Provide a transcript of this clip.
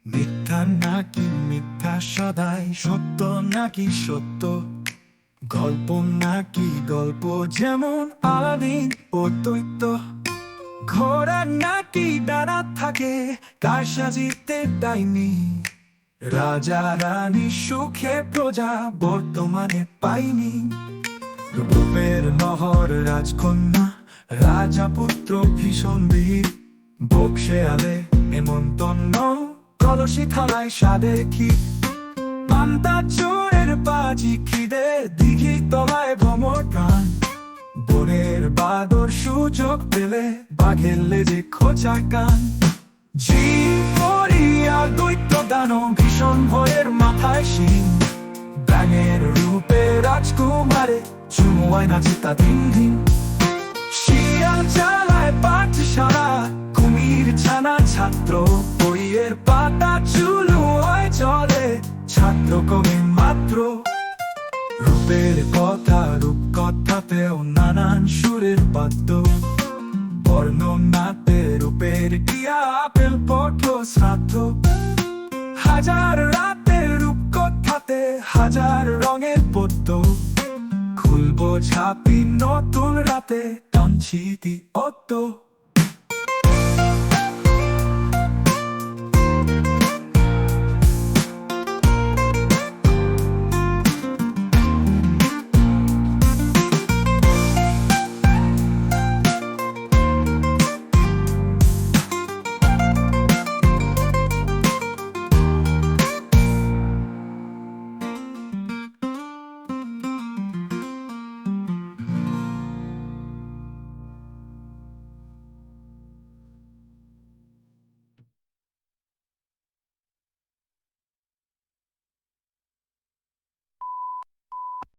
মিথ্যা নাকি মিথ্যা, সদাই সত্য নাকি সত্য, গল্প নাকি গল্প, যেমন আলাদিন ও দৈত্য। ঘোড়া নাকি ডানা থাকে, কার সাজিতে ডাইনি, রাজা রানী সুখে প্রজা বর্তমানে পাইনি। রূপের নহর রাজকন্যা, রাজা পুত্র ভীষণ বীর, বক্সে আলে নেমন্তন্ন, কলসি থালায় সাদে কি, পান্তা চোরের বাজি খিদে, দিঘি তলায় ভ্রমর প্রাণ, বনের বাদর সুযোগ পেলে বাঘের লেজে খোঁচা কান। জিন মরিয়া দৈত্য দানব, ভীষণ ভয়ের মাথায় শিং, ব্যাঙের রূপে রাজকুমারে চুমোয় নাচে তা দিন দিন। শিয়াল চালায় পাঠশালা, কুমির ছানা ছাত্র, বইয়ের পাতা চুলোয় চলে, ছাত্র কমে মাত্র। রূপের কথা রূপকথাতেও নানান সুরের বাদ্য, বর্ণনাতে রূপের টিয়া আপেল পথ শ্রাদ্ধ। হাজার রাতের রূপকথাতে হাজার রঙের পদ্য, খুলবো ঝাঁপি নতুন রাতে টানছি অদ্য।